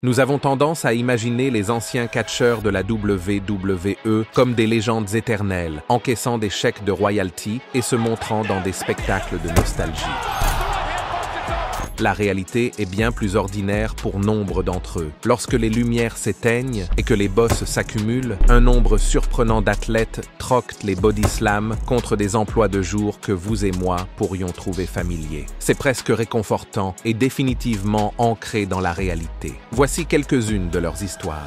Nous avons tendance à imaginer les anciens catcheurs de la WWE comme des légendes éternelles, encaissant des chèques de royalty et se montrant dans des spectacles de nostalgie. La réalité est bien plus ordinaire pour nombre d'entre eux. Lorsque les lumières s'éteignent et que les bosses s'accumulent, un nombre surprenant d'athlètes troquent les body slams contre des emplois de jour que vous et moi pourrions trouver familiers. C'est presque réconfortant et définitivement ancré dans la réalité. Voici quelques-unes de leurs histoires.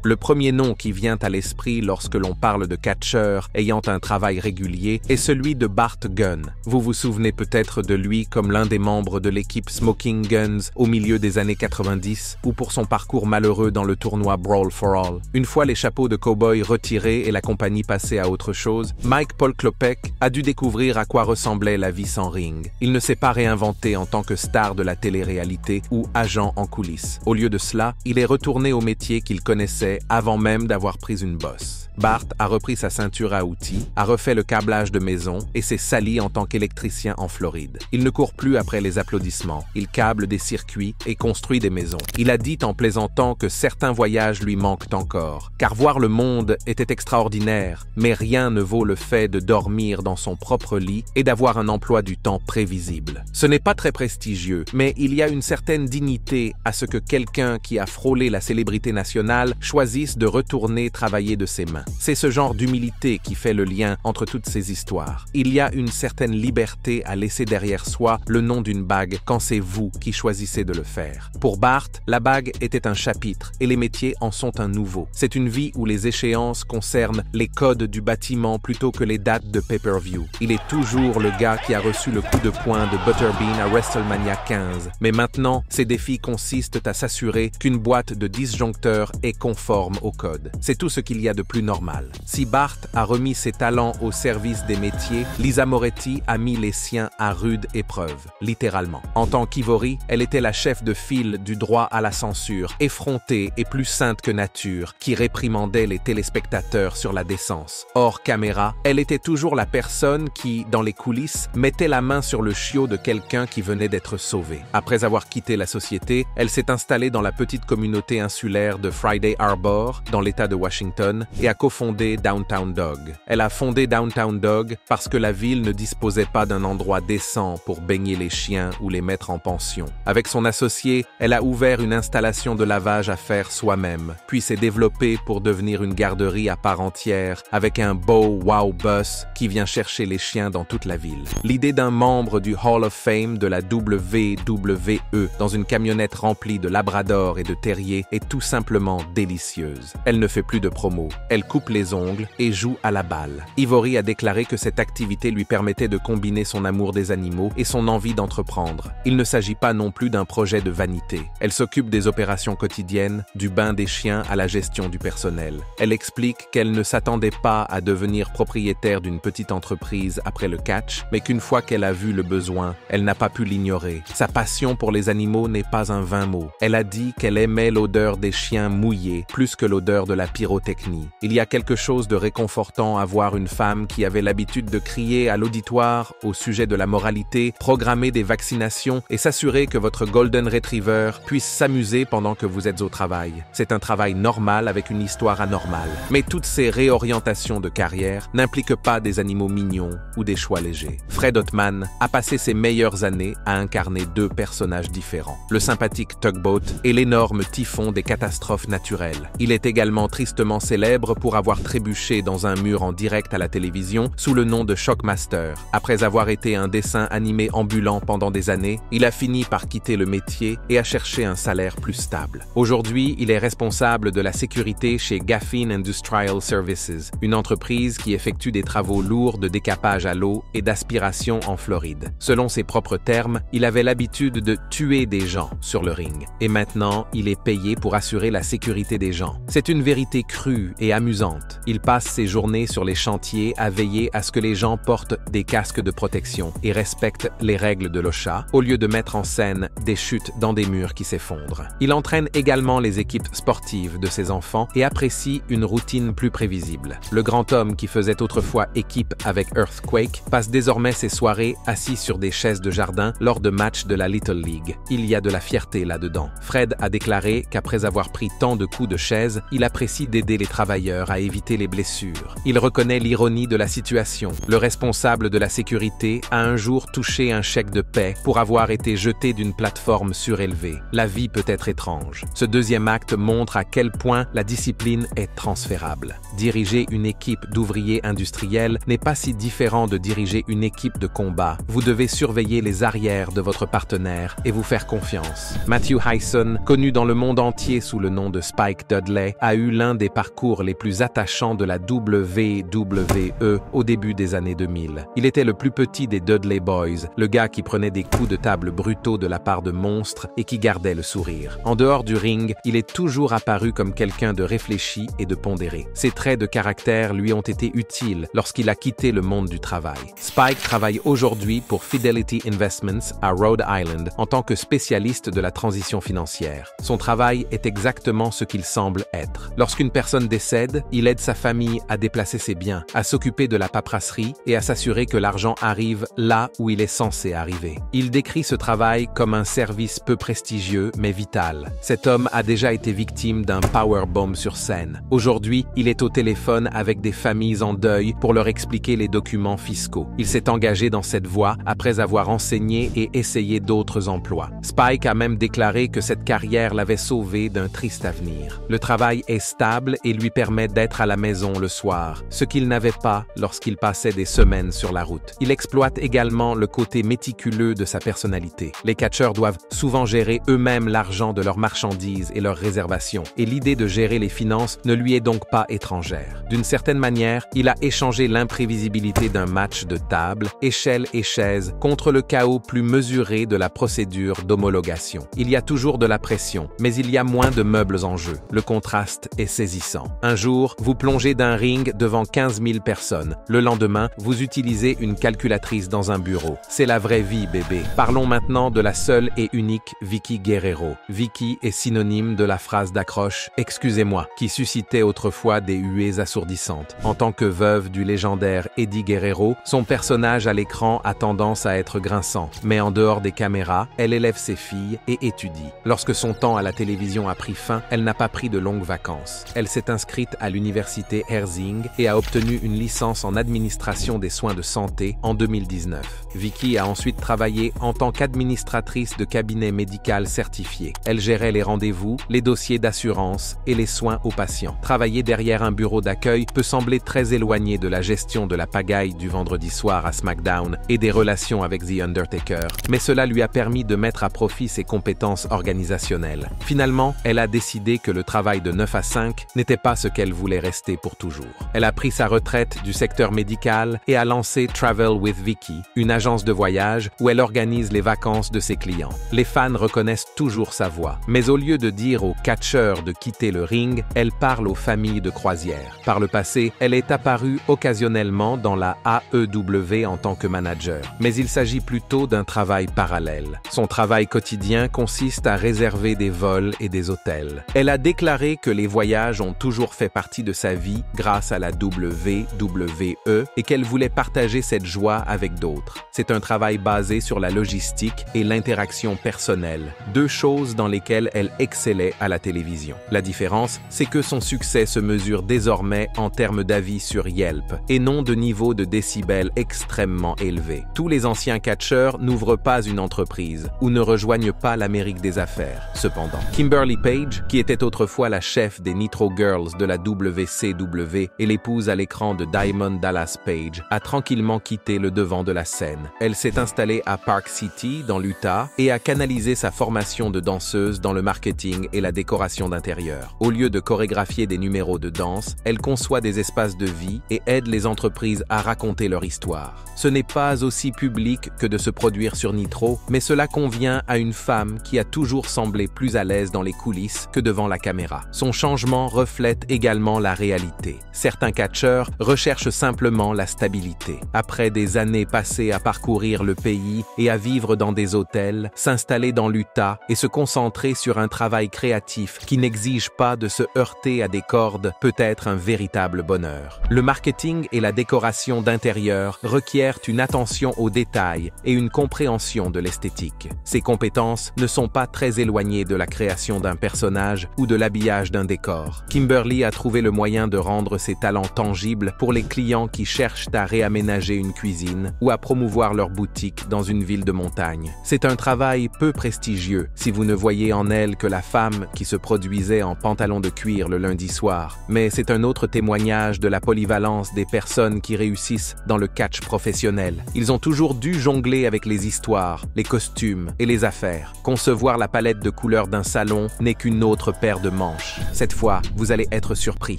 Le premier nom qui vient à l'esprit lorsque l'on parle de catcheurs ayant un travail régulier est celui de Bart Gunn. Vous vous souvenez peut-être de lui comme l'un des membres de l'équipe Smoking Guns au milieu des années 90 ou pour son parcours malheureux dans le tournoi Brawl for All. Une fois les chapeaux de cow-boy retirés et la compagnie passée à autre chose, Mike Paul Klopek a dû découvrir à quoi ressemblait la vie sans ring. Il ne s'est pas réinventé en tant que star de la télé-réalité ou agent en coulisses. Au lieu de cela, il est retourné au métier qu'il connaissait avant même d'avoir pris une bosse. Bart a repris sa ceinture à outils, a refait le câblage de maison et s'est sali en tant qu'électricien en Floride. Il ne court plus après les applaudissements, il câble des circuits et construit des maisons. Il a dit en plaisantant que certains voyages lui manquent encore, car voir le monde était extraordinaire, mais rien ne vaut le fait de dormir dans son propre lit et d'avoir un emploi du temps prévisible. Ce n'est pas très prestigieux, mais il y a une certaine dignité à ce que quelqu'un qui a frôlé la célébrité nationale choisisse de retourner travailler de ses mains. C'est ce genre d'humilité qui fait le lien entre toutes ces histoires. Il y a une certaine liberté à laisser derrière soi le nom d'une bague quand c'est vous qui choisissez de le faire. Pour Bart, la bague était un chapitre et les métiers en sont un nouveau. C'est une vie où les échéances concernent les codes du bâtiment plutôt que les dates de pay-per-view. Il est toujours le gars qui a reçu le coup de poing de Butterbean à WrestleMania 15. Mais maintenant, ses défis consistent à s'assurer qu'une boîte de disjoncteurs est conforme au code. C'est tout ce qu'il y a de plus normal. Si Bart a remis ses talents au service des métiers, Lisa Moretti a mis les siens à rude épreuve, littéralement. En tant qu'Ivory, elle était la chef de file du droit à la censure, effrontée et plus sainte que nature, qui réprimandait les téléspectateurs sur la décence. Hors caméra, elle était toujours la personne qui, dans les coulisses, mettait la main sur le chiot de quelqu'un qui venait d'être sauvé. Après avoir quitté la société, elle s'est installée dans la petite communauté insulaire de Friday Harbor, dans l'État de Washington, et a cofondé Downtown Dog. Elle a fondé Downtown Dog parce que la ville ne disposait pas d'un endroit décent pour baigner les chiens ou les mettre en pension. Avec son associé, elle a ouvert une installation de lavage à faire soi-même, puis s'est développée pour devenir une garderie à part entière avec un beau wow bus qui vient chercher les chiens dans toute la ville. L'idée d'un membre du Hall of Fame de la WWE dans une camionnette remplie de labradors et de terriers est tout simplement délicieuse. Elle ne fait plus de promo. Elle coupe les ongles et joue à la balle. Ivory a déclaré que cette activité lui permettait de combiner son amour des animaux et son envie d'entreprendre. Il ne s'agit pas non plus d'un projet de vanité. Elle s'occupe des opérations quotidiennes, du bain des chiens à la gestion du personnel. Elle explique qu'elle ne s'attendait pas à devenir propriétaire d'une petite entreprise après le catch, mais qu'une fois qu'elle a vu le besoin, elle n'a pas pu l'ignorer. Sa passion pour les animaux n'est pas un vain mot. Elle a dit qu'elle aimait l'odeur des chiens mouillés plus que l'odeur de la pyrotechnie. Il y a quelque chose de réconfortant à voir une femme qui avait l'habitude de crier à l'auditoire au sujet de la moralité, programmer des vaccinations et s'assurer que votre Golden Retriever puisse s'amuser pendant que vous êtes au travail. C'est un travail normal avec une histoire anormale. Mais toutes ces réorientations de carrière n'impliquent pas des animaux mignons ou des choix légers. Fred Ottman a passé ses meilleures années à incarner deux personnages différents, le sympathique Tugboat et l'énorme typhon des catastrophes naturelles. Il est également tristement célèbre pour avoir trébuché dans un mur en direct à la télévision sous le nom de Shockmaster. Après avoir été un dessin animé ambulant pendant des années, il a fini par quitter le métier et a cherché un salaire plus stable. Aujourd'hui, il est responsable de la sécurité chez Gaffin Industrial Services, une entreprise qui effectue des travaux lourds de décapage à l'eau et d'aspiration en Floride. Selon ses propres termes, il avait l'habitude de tuer des gens sur le ring. Et maintenant, il est payé pour assurer la sécurité des gens. C'est une vérité crue et amusante usante. Il passe ses journées sur les chantiers à veiller à ce que les gens portent des casques de protection et respectent les règles de l'OSHA, au lieu de mettre en scène des chutes dans des murs qui s'effondrent. Il entraîne également les équipes sportives de ses enfants et apprécie une routine plus prévisible. Le grand homme qui faisait autrefois équipe avec Earthquake passe désormais ses soirées assis sur des chaises de jardin lors de matchs de la Little League. Il y a de la fierté là-dedans. Fred a déclaré qu'après avoir pris tant de coups de chaise, il apprécie d'aider les travailleurs à éviter les blessures. Il reconnaît l'ironie de la situation. Le responsable de la sécurité a un jour touché un chèque de paie pour avoir été jeté d'une plateforme surélevée. La vie peut être étrange. Ce deuxième acte montre à quel point la discipline est transférable. Diriger une équipe d'ouvriers industriels n'est pas si différent de diriger une équipe de combat. Vous devez surveiller les arrières de votre partenaire et vous faire confiance. Matthew Hyson, connu dans le monde entier sous le nom de Spike Dudley, a eu l'un des parcours les plus attachants de la WWE au début des années 2000. Il était le plus petit des Dudley Boys, le gars qui prenait des coups de table brutaux de la part de monstres et qui gardait le sourire. En dehors du ring, il est toujours apparu comme quelqu'un de réfléchi et de pondéré. Ses traits de caractère lui ont été utiles lorsqu'il a quitté le monde du travail. Spike travaille aujourd'hui pour Fidelity Investments à Rhode Island en tant que spécialiste de la transition financière. Son travail est exactement ce qu'il semble être. Lorsqu'une personne décède, il aide sa famille à déplacer ses biens, à s'occuper de la paperasserie et à s'assurer que l'argent arrive là où il est censé arriver. Il décrit ce travail comme un service peu prestigieux mais vital. Cet homme a déjà été victime d'un powerbomb sur scène. Aujourd'hui, il est au téléphone avec des familles en deuil pour leur expliquer les documents fiscaux. Il s'est engagé dans cette voie après avoir enseigné et essayé d'autres emplois. Spike a même déclaré que cette carrière l'avait sauvé d'un triste avenir. Le travail est stable et lui permet d'être à la maison le soir, ce qu'il n'avait pas lorsqu'il passait des semaines sur la route. Il exploite également le côté méticuleux de sa personnalité. Les catcheurs doivent souvent gérer eux-mêmes l'argent de leurs marchandises et leurs réservations, et l'idée de gérer les finances ne lui est donc pas étrangère. D'une certaine manière, il a échangé l'imprévisibilité d'un match de table, échelle et chaise, contre le chaos plus mesuré de la procédure d'homologation. Il y a toujours de la pression, mais il y a moins de meubles en jeu. Le contraste est saisissant. Un jour, vous plongez d'un ring devant 15 000 personnes. Le lendemain, vous utilisez une calculatrice dans un bureau. C'est la vraie vie, bébé. Parlons maintenant de la seule et unique Vickie Guerrero. Vickie est synonyme de la phrase d'accroche « Excusez-moi » qui suscitait autrefois des huées assourdissantes. En tant que veuve du légendaire Eddie Guerrero, son personnage à l'écran a tendance à être grinçant. Mais en dehors des caméras, elle élève ses filles et étudie. Lorsque son temps à la télévision a pris fin, elle n'a pas pris de longues vacances. Elle s'est inscrite à l'université Herzing et a obtenu une licence en administration des soins de santé en 2019. Vickie a ensuite travaillé en tant qu'administratrice de cabinet médical certifié. Elle gérait les rendez-vous, les dossiers d'assurance et les soins aux patients. Travailler derrière un bureau d'accueil peut sembler très éloigné de la gestion de la pagaille du vendredi soir à SmackDown et des relations avec The Undertaker, mais cela lui a permis de mettre à profit ses compétences organisationnelles. Finalement, elle a décidé que le travail de 9 à 5 n'était pas ce qu'elle voulait rester pour toujours. Elle a pris sa retraite du secteur médical et a lancé Travel with Vickie, une agence de voyage où elle organise les vacances de ses clients. Les fans reconnaissent toujours sa voix, mais au lieu de dire aux catcheurs de quitter le ring, elle parle aux familles de croisière. Par le passé, elle est apparue occasionnellement dans la AEW en tant que manager, mais il s'agit plutôt d'un travail parallèle. Son travail quotidien consiste à réserver des vols et des hôtels. Elle a déclaré que les voyages ont toujours fait partie de sa vie grâce à la WWE et qu'elle voulait partager cette joie avec d'autres. C'est un travail basé sur la logistique et l'interaction personnelle, deux choses dans lesquelles elle excellait à la télévision. La différence, c'est que son succès se mesure désormais en termes d'avis sur Yelp et non de niveau de décibels extrêmement élevé. Tous les anciens catcheurs n'ouvrent pas une entreprise ou ne rejoignent pas l'Amérique des affaires. Cependant, Kimberly Page, qui était autrefois la chef des Nitro Girls de la WCW et l'épouse à l'écran de Diamond Dallas Page, a tranquillement quitté le devant de la scène. Elle s'est installée à Park City, dans l'Utah, et a canalisé sa formation de danseuse dans le marketing et la décoration d'intérieur. Au lieu de chorégraphier des numéros de danse, elle conçoit des espaces de vie et aide les entreprises à raconter leur histoire. Ce n'est pas aussi public que de se produire sur Nitro, mais cela convient à une femme qui a toujours semblé plus à l'aise dans les coulisses que devant la caméra. Son changement reflète également vraiment la réalité. Certains catcheurs recherchent simplement la stabilité. Après des années passées à parcourir le pays et à vivre dans des hôtels, s'installer dans l'Utah et se concentrer sur un travail créatif qui n'exige pas de se heurter à des cordes peut être un véritable bonheur. Le marketing et la décoration d'intérieur requièrent une attention aux détails et une compréhension de l'esthétique. Ces compétences ne sont pas très éloignées de la création d'un personnage ou de l'habillage d'un décor. Kimberly a trouvé le moyen de rendre ses talents tangibles pour les clients qui cherchent à réaménager une cuisine ou à promouvoir leur boutique dans une ville de montagne. C'est un travail peu prestigieux si vous ne voyez en elle que la femme qui se produisait en pantalon de cuir le lundi soir, mais c'est un autre témoignage de la polyvalence des personnes qui réussissent dans le catch professionnel. Ils ont toujours dû jongler avec les histoires, les costumes et les affaires. Concevoir la palette de couleurs d'un salon n'est qu'une autre paire de manches. Cette fois, vous allez être surpris.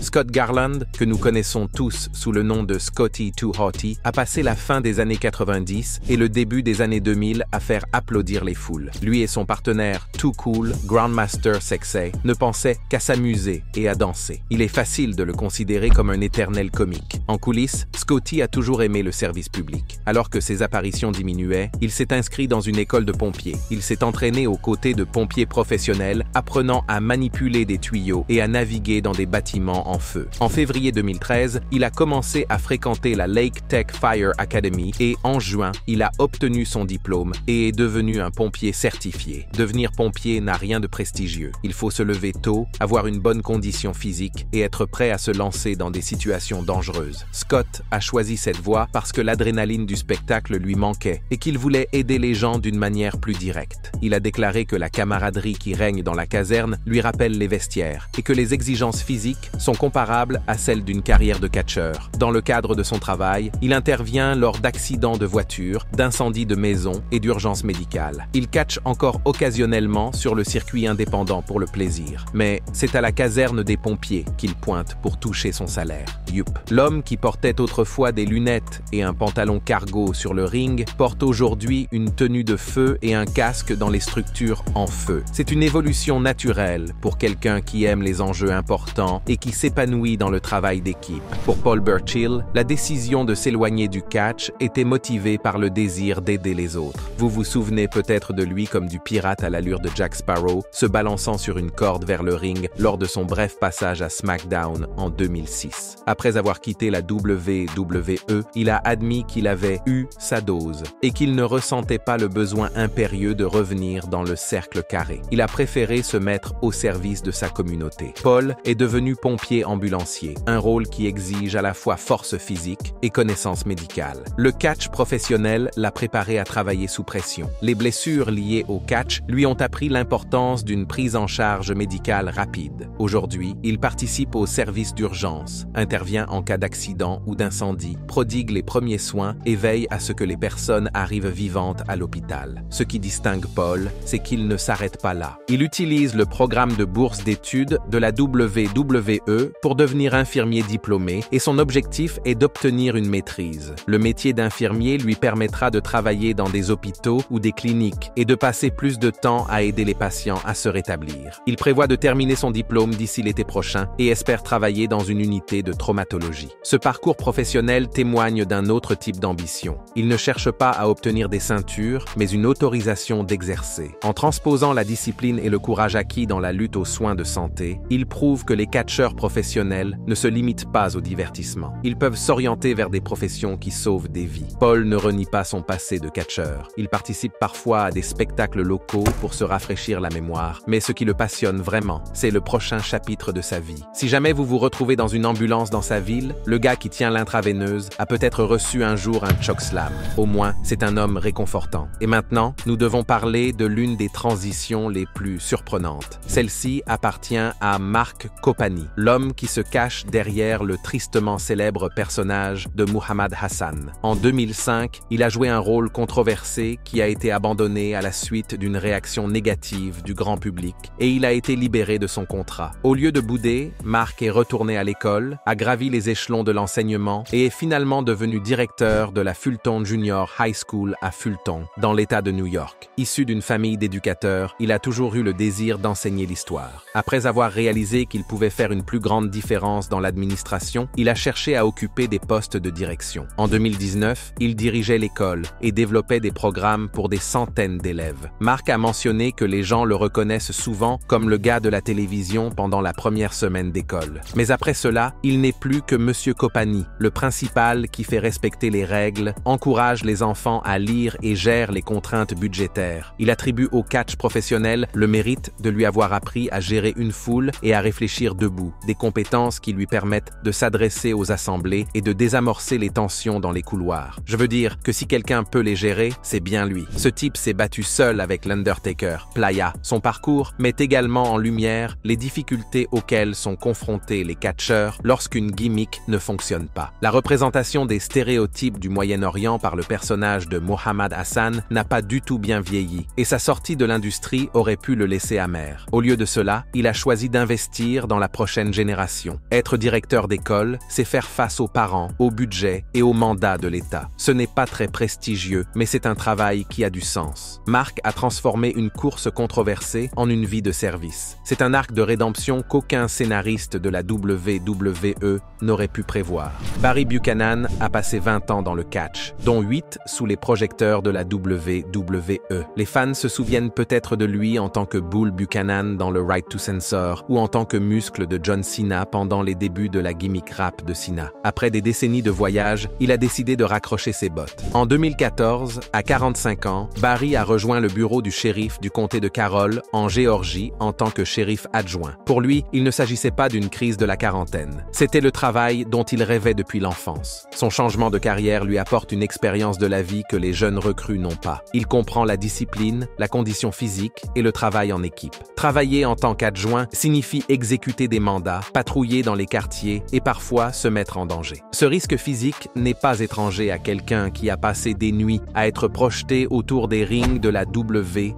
Scott Garland, que nous connaissons tous sous le nom de Scotty 2 Hotty, a passé la fin des années 90 et le début des années 2000 à faire applaudir les foules. Lui et son partenaire Too Cool, Grandmaster Sexay, ne pensaient qu'à s'amuser et à danser. Il est facile de le considérer comme un éternel comique. En coulisses, Scotty a toujours aimé le service public. Alors que ses apparitions diminuaient, il s'est inscrit dans une école de pompiers. Il s'est entraîné aux côtés de pompiers professionnels, apprenant à manipuler des tuyaux et à naviguer dans des bâtiments en feu. En février 2013, il a commencé à fréquenter la Lake Tech Fire Academy et en juin, il a obtenu son diplôme et est devenu un pompier certifié. Devenir pompier n'a rien de prestigieux. Il faut se lever tôt, avoir une bonne condition physique et être prêt à se lancer dans des situations dangereuses. Scott a choisi cette voie parce que l'adrénaline du spectacle lui manquait et qu'il voulait aider les gens d'une manière plus directe. Il a déclaré que la camaraderie qui règne dans la caserne lui rappelle les vestiaires et que les exigences physiques sont comparables à celles d'une carrière de catcheur. Dans le cadre de son travail, il intervient lors d'accidents de voiture, d'incendies de maison et d'urgences médicales. Il catche encore occasionnellement sur le circuit indépendant pour le plaisir. Mais c'est à la caserne des pompiers qu'il pointe pour toucher son salaire. Yup. L'homme qui portait autrefois des lunettes et un pantalon cargo sur le ring porte aujourd'hui une tenue de feu et un casque dans les structures en feu. C'est une évolution naturelle pour quelqu'un qui aime les enjeux importants et qui s'épanouit dans le travail d'équipe. Pour Paul Burchill, la décision de s'éloigner du catch était motivée par le désir d'aider les autres. Vous vous souvenez peut-être de lui comme du pirate à l'allure de Jack Sparrow, se balançant sur une corde vers le ring lors de son bref passage à SmackDown en 2006. Après avoir quitté la WWE, il a admis qu'il avait eu sa dose et qu'il ne ressentait pas le besoin impérieux de revenir dans le cercle carré. Il a préféré se mettre au service de sa communauté. Paul est devenu pompier ambulancier, un rôle qui exige à la fois force physique et connaissances médicales. Le catch professionnel l'a préparé à travailler sous pression. Les blessures liées au catch lui ont appris l'importance d'une prise en charge médicale rapide. Aujourd'hui, il participe au service d'urgence, intervient en cas d'accident ou d'incendie, prodigue les premiers soins et veille à ce que les personnes arrivent vivantes à l'hôpital. Ce qui distingue Paul, c'est qu'il ne s'arrête pas là. Il utilise le programme de bourse d'études de la WWE pour devenir infirmier diplômé et son objectif est d'obtenir une maîtrise. Le métier d'infirmier lui permettra de travailler dans des hôpitaux ou des cliniques et de passer plus de temps à aider les patients à se rétablir. Il prévoit de terminer son diplôme d'ici l'été prochain et espère travailler dans une unité de traumatologie. Ce parcours professionnel témoigne d'un autre type d'ambition. Il ne cherche pas à obtenir des ceintures, mais une autorisation d'exercer. En transposant la discipline et le courage acquis dans la lutte aux soins de santé, il prouve que les catcheurs professionnels ne se limitent pas au divertissement. Ils peuvent s'orienter vers des professions qui sauvent des vies. Paul ne renie pas son passé de catcheur. Il participe parfois à des spectacles locaux pour se rafraîchir la mémoire, mais ce qui le passionne vraiment, c'est le prochain chapitre de sa vie. Si jamais vous vous retrouvez dans une ambulance dans sa ville, le gars qui tient l'intraveineuse a peut-être reçu un jour un chokeslam. Au moins, c'est un homme réconfortant. Et maintenant, nous devons parler de l'une des transitions les plus surprenantes. Celle-ci appartient à Mark Kopani, l'homme qui se cache derrière le tristement célèbre personnage de Muhammad Hassan. En 2005, il a joué un rôle controversé qui a été abandonné à la suite d'une réaction négative du grand public et il a été libéré de son contrat. Au lieu de bouder, Mark est retourné à l'école, a gravi les échelons de l'enseignement et est finalement devenu directeur de la Fulton Junior High School à Fulton, dans l'État de New York. Issu d'une famille d'éducateurs, il a toujours eu le désir d'enseigner l'histoire. Après avoir réalisé qu'il pouvait faire une une plus grande différence dans l'administration, il a cherché à occuper des postes de direction. En 2019, il dirigeait l'école et développait des programmes pour des centaines d'élèves. Mark a mentionné que les gens le reconnaissent souvent comme le gars de la télévision pendant la première semaine d'école. Mais après cela, il n'est plus que Monsieur Kopani, le principal qui fait respecter les règles, encourage les enfants à lire et gère les contraintes budgétaires. Il attribue au catch professionnel le mérite de lui avoir appris à gérer une foule et à réfléchir debout, des compétences qui lui permettent de s'adresser aux assemblées et de désamorcer les tensions dans les couloirs. Je veux dire que si quelqu'un peut les gérer, c'est bien lui. Ce type s'est battu seul avec l'Undertaker, Playa. Son parcours met également en lumière les difficultés auxquelles sont confrontés les catcheurs lorsqu'une gimmick ne fonctionne pas. La représentation des stéréotypes du Moyen-Orient par le personnage de Mohammad Hassan n'a pas du tout bien vieilli, et sa sortie de l'industrie aurait pu le laisser amer. Au lieu de cela, il a choisi d'investir dans la prochaine génération. Être directeur d'école, c'est faire face aux parents, au budget et au mandat de l'État. Ce n'est pas très prestigieux, mais c'est un travail qui a du sens. Mark a transformé une course controversée en une vie de service. C'est un arc de rédemption qu'aucun scénariste de la WWE n'aurait pu prévoir. Barry Buchanan a passé 20 ans dans le catch, dont 8 sous les projecteurs de la WWE. Les fans se souviennent peut-être de lui en tant que Bull Buchanan dans le Right to Censor ou en tant que muscle de John Cena pendant les débuts de la gimmick rap de Cena. Après des décennies de voyage, il a décidé de raccrocher ses bottes. En 2014, à 45 ans, Barry a rejoint le bureau du shérif du comté de Carroll, en Géorgie, en tant que shérif adjoint. Pour lui, il ne s'agissait pas d'une crise de la quarantaine. C'était le travail dont il rêvait depuis l'enfance. Son changement de carrière lui apporte une expérience de la vie que les jeunes recrues n'ont pas. Il comprend la discipline, la condition physique et le travail en équipe. Travailler en tant qu'adjoint signifie exécuter des mandats, patrouiller dans les quartiers et parfois se mettre en danger. Ce risque physique n'est pas étranger à quelqu'un qui a passé des nuits à être projeté autour des rings de la WWE.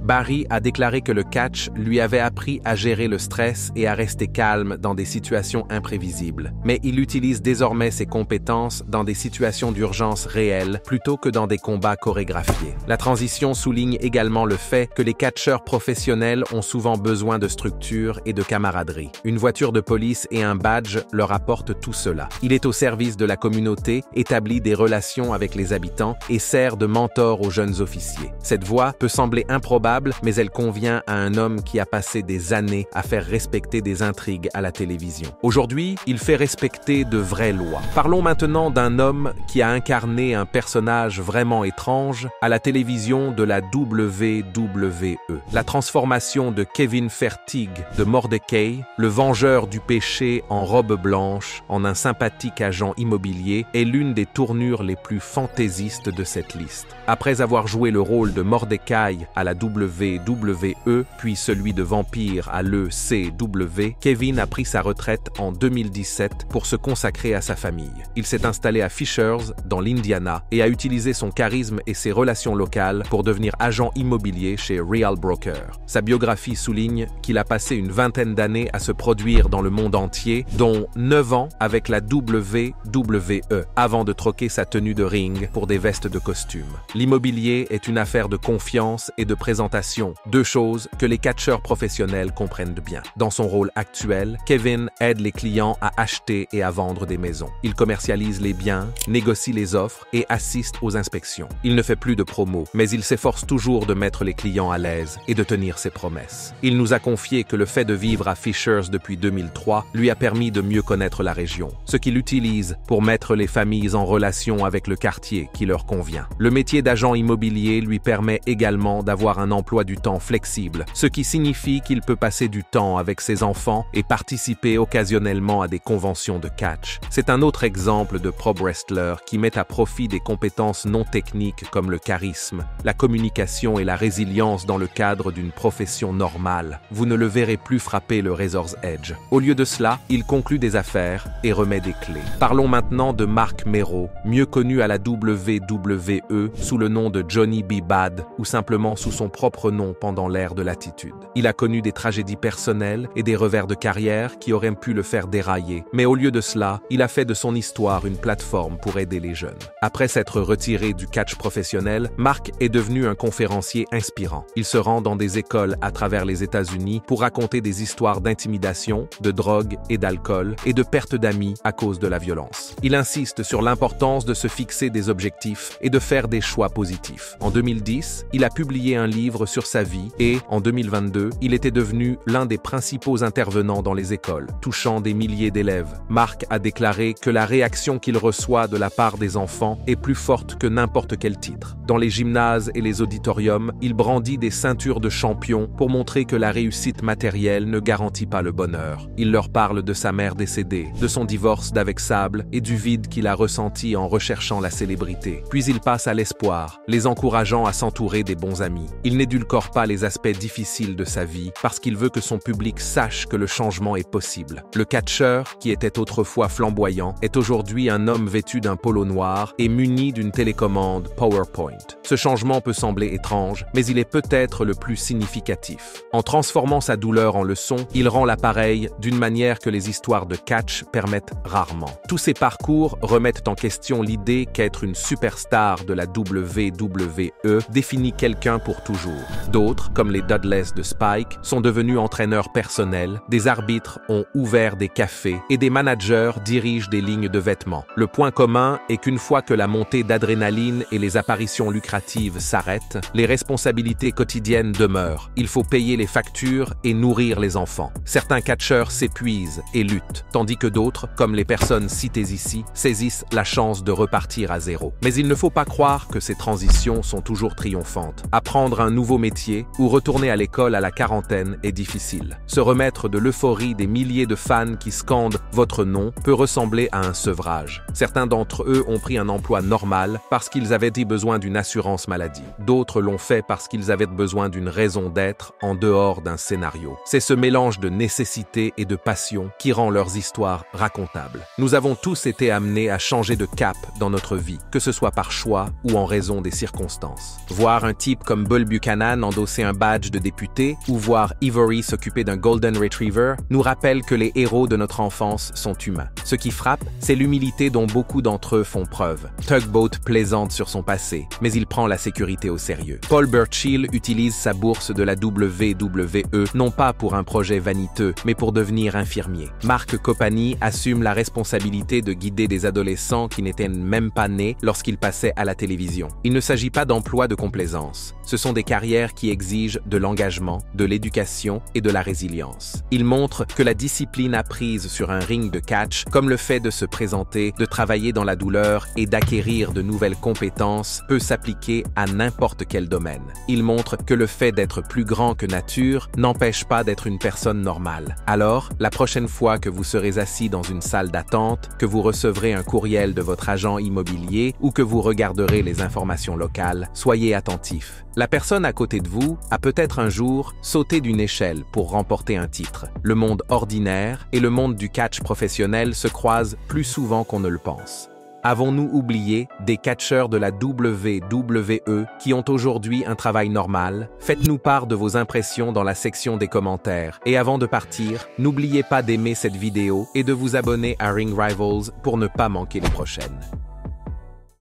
Barry a déclaré que le catch lui avait appris à gérer le stress et à rester calme dans des situations imprévisibles. Mais il utilise désormais ses compétences dans des situations d'urgence réelles plutôt que dans des combats chorégraphiés. La transition souligne également le fait que les catcheurs professionnels ont souvent besoin de structure et de camaraderie. Une voiture de police et un badge leur apportent tout cela. Il est au service de la communauté, établit des relations avec les habitants et sert de mentor aux jeunes officiers. Cette voie peut sembler improbable, mais elle convient à un homme qui a passé des années à faire respecter des intrigues à la télévision. Aujourd'hui, il fait respecter de vraies lois. Parlons maintenant d'un homme qui a incarné un personnage vraiment étrange à la télévision de la WWE. La transformation de Kevin Fertig de Mordecai, le vengeur du péché en robe blanche, en un sympathique agent immobilier, est l'une des tournures les plus fantaisistes de cette liste. Après avoir joué le rôle de Mordecai à la WWE, puis celui de vampire à l'ECW, Kevin a pris sa retraite en 2017 pour se consacrer à sa famille. Il s'est installé à Fishers, dans l'Indiana, et a utilisé son charisme et ses relations locales pour devenir agent immobilier chez Real Broker. Sa biographie souligne qu'il a passé une vingtaine d'années à se produire dans le monde entier, dont 9 ans avec la WWE, avant de troquer sa tenue de ring pour des vestes de costume. L'immobilier est une affaire de confiance et de présentation, deux choses que les catcheurs professionnels comprennent bien. Dans son rôle actuel, Kevin aide les clients à acheter et à vendre des maisons. Il commercialise les biens, négocie les offres et assiste aux inspections. Il ne fait plus de promos, mais il s'efforce toujours de mettre les clients à l'aise et de tenir ses promesses. Il nous a confié que le fait de vivre à Fishers depuis 2003 lui a permis de mieux connaître la région, ce qu'il utilise pour mettre les familles en relation avec le quartier qui leur convient. Le métier d'agent immobilier lui permet également d'avoir un emploi du temps flexible, ce qui signifie qu'il peut passer du temps avec ses enfants et participer occasionnellement à des conventions de catch. C'est un autre exemple de pro wrestler qui met à profit des compétences non techniques comme le charisme, la communication et la résilience dans le cadre d'une profession normale. Vous ne le verrez plus frapper le Razor's Edge. Au lieu de cela, il conclut des affaires et remet des clés. Parlons maintenant de Marc Mero, mieux connu à la WWE sous le nom de Johnny B. Bad ou simplement sous son propre nom pendant l'ère de l'attitude. Il a connu des tragédies personnelles et des revers de carrière qui auraient pu le faire dérailler, mais au lieu de cela, il a fait de son histoire une plateforme pour aider les jeunes. Après s'être retiré du catch professionnel, Mark est devenu un conférencier inspirant. Il se rend dans des écoles à travers les États-Unis pour raconter des histoires d'intimidation, de drogue et d'alcool et de perte d'amis à cause de la violence. Il insiste sur l'importance de se fixer des objectifs et de faire des choix positifs. En 2010, il a publié un livre sur sa vie et, en 2022, il était devenu l'un des principaux intervenants dans les écoles, touchant des milliers d'élèves. Mark a déclaré que la réaction qu'il reçoit de la part des enfants est plus forte que n'importe quel titre. Dans les gymnases et les auditoriums, il brandit des ceintures de champion pour montrer que la réussite matérielle ne garantit pas le bonheur. Il leur parle de sa mère décédée, de son divorce d'avec Sable et du vide qu'il a ressenti en recherchant la célébrité. Puis il passe à l'espoir, les encourageant à s'entourer des bons amis. Il n'édulcore pas les aspects difficiles de sa vie parce qu'il veut que son public sache que le changement est possible. Le catcheur, qui était autrefois flamboyant, est aujourd'hui un homme vêtu d'un polo noir et muni d'une télécommande PowerPoint. Ce changement peut sembler étrange, mais il est peut-être le plus significatif. En transformant sa douleur en leçon, il rend l'appareil d'une manière que les histoires de catch permettent rarement. Tous ces parcours remettent en question l'idée qu'être une superstar de la WWE définit quelqu'un pour toujours. D'autres, comme les Dudleys de Spike, sont devenus entraîneurs personnels, des arbitres ont ouvert des cafés et des managers dirigent des lignes de vêtements. Le point commun est qu'une fois que la montée d'adrénaline et les apparitions lucratives s'arrêtent, les responsabilités quotidiennes demeurent. Il faut payer les factures et nourrir les enfants. Certains catcheurs s'épuisent et luttent, tandis que d'autres, comme les personnes citées ici, saisissent la chance de repartir à zéro. Mais il ne faut pas croire que ces transitions sont toujours triomphantes. Apprendre un nouveau métier ou retourner à l'école à la quarantaine est difficile. Se remettre de l'euphorie des milliers de fans qui scandent votre nom peut ressembler à un sevrage. Certains d'entre eux ont pris un emploi normal parce qu'ils avaient besoin d'une assurance maladie. D'autres l'ont fait parce qu'ils avaient besoin d'une raison d'être en dehors d'un scénario. C'est ce mélange de nécessité et de passion qui rend leurs histoires racontables. Nous avons tous été amenés à changer de cap dans notre vie, que ce soit par choix ou en raison des circonstances. Voir un type comme Bull Buchanan endosser un badge de député ou voir Ivory s'occuper d'un Golden Retriever nous rappelle que les héros de notre enfance sont humains. Ce qui frappe, c'est l'humilité dont beaucoup d'entre eux font preuve. Tugboat plaisante sur son passé, mais il prend la sécurité au sérieux. Paul Burchill utilise sa bourse de la WWE non pas pour un projet vaniteux, mais pour devenir infirmier. Mark Copani assume la responsabilité de guider des adolescents qui n'étaient même pas nés lorsqu'ils passaient à la télévision. Il ne s'agit pas d'emplois de complaisance. Ce sont des carrières qui exigent de l'engagement, de l'éducation et de la résilience. Il montre que la discipline apprise sur un ring de catch, comme le fait de se présenter, de travailler dans la douleur et d'acquérir de nouvelles compétences, peut s'appliquer à n'importe quel domaine. Il montre que le fait d'être plus grand que nature n'empêche pas d'être une personne normale. Alors, la prochaine fois que vous serez assis dans une salle d'attente, que vous recevrez un courriel de votre agent immobilier ou que vous regarderez les informations locales, soyez attentifs. La personne à côté de vous a peut-être un jour sauté d'une échelle pour remporter un titre. Le monde ordinaire et le monde du catch professionnel se croisent plus souvent qu'on ne le pense. Avons-nous oublié des catcheurs de la WWE qui ont aujourd'hui un travail normal? Faites-nous part de vos impressions dans la section des commentaires. Et avant de partir, n'oubliez pas d'aimer cette vidéo et de vous abonner à Ring Rivals pour ne pas manquer les prochaines.